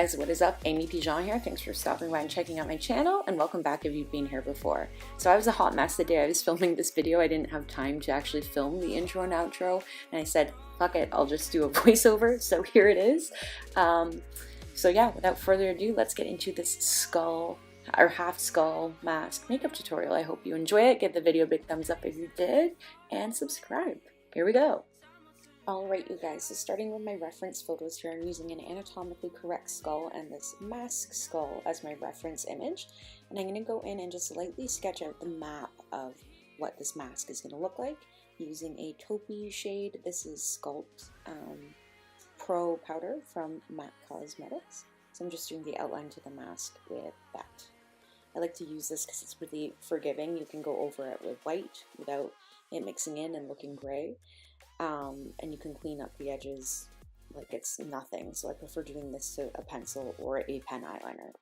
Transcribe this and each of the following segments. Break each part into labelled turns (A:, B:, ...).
A: guys, what is up? Amy Pigeon here. Thanks for stopping by and checking out my channel, and welcome back if you've been here before. So I was a hot mess the day I was filming this video. I didn't have time to actually film the intro and outro, and I said, fuck it, I'll just do a voiceover, so here it is. So yeah, without further ado, let's get into this skull, or half skull mask makeup tutorial. I hope you enjoy it. Give the video a big thumbs up if you did, and subscribe. Here we go. Alright you guys, so starting with my reference photos here, I'm using an anatomically correct skull and this mask skull as my reference image. And I'm going to go in and just lightly sketch out the map of what this mask is going to look like using a taupey shade. This is Sculpt Pro powder from MAC Cosmetics. So I'm just doing the outline to the mask with that. I like to use this because it's really forgiving. You can go over it with white without it mixing in and looking gray. And you can clean up the edges like it's nothing, so I prefer doing this to a pencil or a pen eyeliner.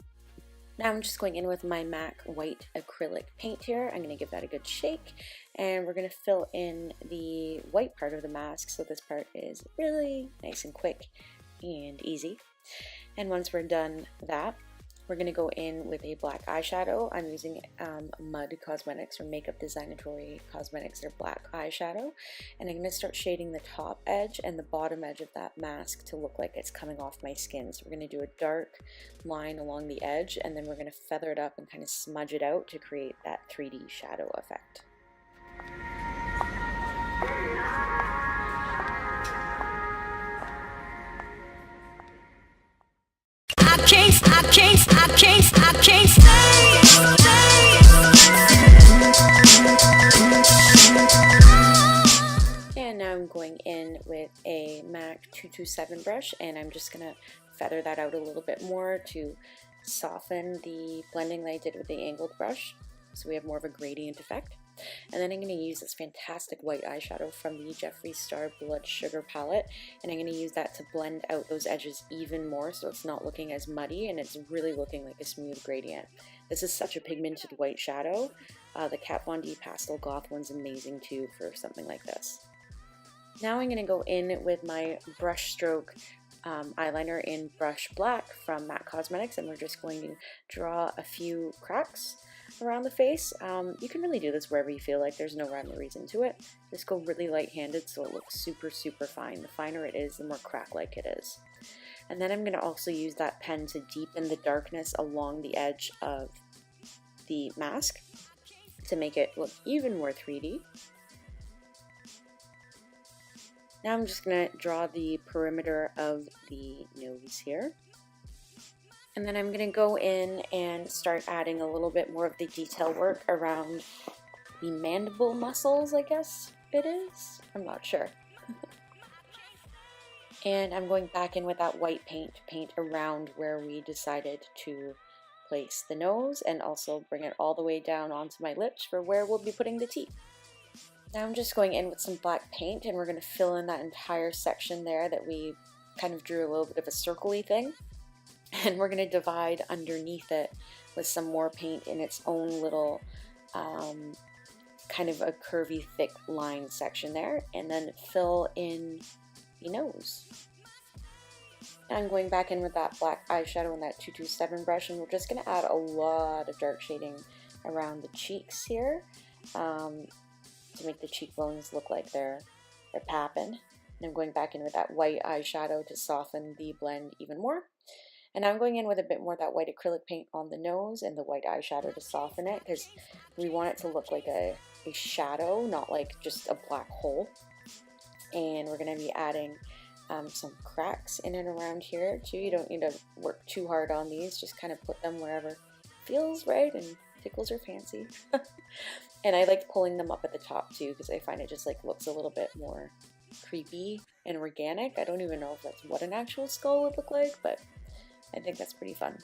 A: Now I'm just going in with my MAC white acrylic paint here. I'm going to give that a good shake, and we're going to fill in the white part of the mask, so this part is really nice and quick and easy. And once we're done that, we're going to go in with a black eyeshadow. I'm using Mud Cosmetics or Makeup Designatory Cosmetics, their black eyeshadow. And I'm going to start shading the top edge and the bottom edge of that mask to look like it's coming off my skin. So we're going to do a dark line along the edge, and then we're going to feather it up and kind of smudge it out to create that 3D shadow effect. I can't stay. And now I'm going in with a MAC 227 brush, and I'm just gonna feather that out a little bit more to soften the blending that I did with the angled brush, so we have more of a gradient effect. And then I'm going to use this fantastic white eyeshadow from the Jeffree Star Blood Sugar palette, and I'm going to use that to blend out those edges even more so it's not looking as muddy and it's really looking like a smooth gradient. This is such a pigmented white shadow. The Kat Von D Pastel Goth one's amazing too for something like this. Now I'm going to go in with my brush stroke eyeliner in Brush Black from MAC Cosmetics, and we're just going to draw a few cracks around the face. You can really do this wherever you feel like. There's no rhyme or reason to it. Just go really light-handed so it looks super fine. The finer it is, the more crack-like it is. And then I'm going to also use that pen to deepen the darkness along the edge of the mask to make it look even more 3D. Now I'm just going to draw the perimeter of the nose here. And then I'm going to go in and start adding a little bit more of the detail work around the mandible muscles, I guess it is. I'm not sure. And I'm going back in with that white paint to paint around where we decided to place the nose, and also bring it all the way down onto my lips for where we'll be putting the teeth. Now I'm just going in with some black paint, and we're going to fill in that entire section there that we kind of drew a little bit of a circle-y thing. And we're going to divide underneath it with some more paint in its own little kind of a curvy thick line section there, and then fill in the nose. I'm going back in with that black eyeshadow and that 227 brush, and we're just going to add a lot of dark shading around the cheeks here to make the cheekbones look like they're popping. And I'm going back in with that white eyeshadow to soften the blend even more. And I'm going in with a bit more of that white acrylic paint on the nose and the white eyeshadow to soften it, because we want it to look like a shadow, not like just a black hole. And we're going to be adding some cracks in and around here too. You don't need to work too hard on these, just kind of put them wherever feels right and tickles your fancy. And I like pulling them up at the top too, because I find it just like looks a little bit more creepy and organic. I don't even know if that's what an actual skull would look like, but I think that's pretty fun.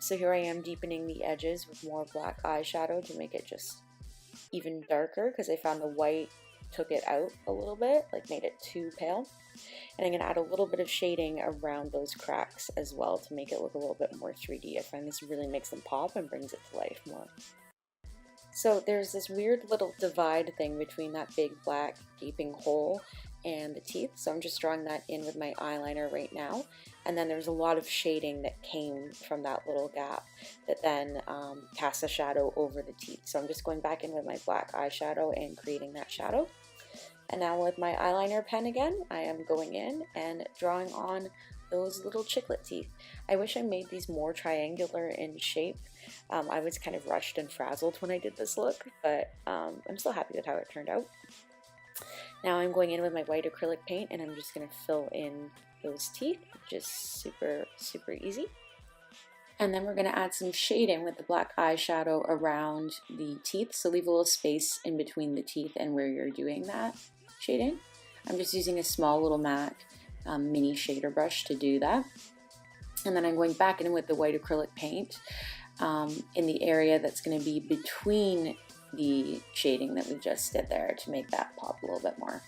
A: So here I am deepening the edges with more black eyeshadow to make it just even darker, because I found the white took it out a little bit, like made it too pale. And I'm going to add a little bit of shading around those cracks as well to make it look a little bit more 3D. I find this really makes them pop and brings it to life more. So there's this weird little divide thing between that big black gaping hole and the teeth. So I'm just drawing that in with my eyeliner right now. And then there's a lot of shading that came from that little gap that then casts a shadow over the teeth. So I'm just going back in with my black eyeshadow and creating that shadow. And now with my eyeliner pen again, I am going in and drawing on those little chiclet teeth. I wish I made these more triangular in shape. I was kind of rushed and frazzled when I did this look, but I'm still happy with how it turned out. Now I'm going in with my white acrylic paint and I'm just going to fill in those teeth, just super easy. And then we're going to add some shading with the black eyeshadow around the teeth, so leave a little space in between the teeth and where you're doing that shading. I'm just using a small little MAC mini shader brush to do that. And then I'm going back in with the white acrylic paint in the area that's going to be between the shading that we just did there to make that pop a little bit more.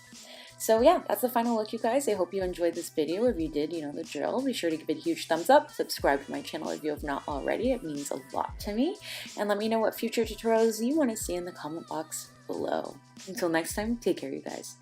A: So yeah, that's the final look, you guys. I hope you enjoyed this video. If you did, you know the drill. Be sure to give it a huge thumbs up. Subscribe to my channel if you have not already. It means a lot to me. And let me know what future tutorials you want to see in the comment box below. Until next time, take care, you guys.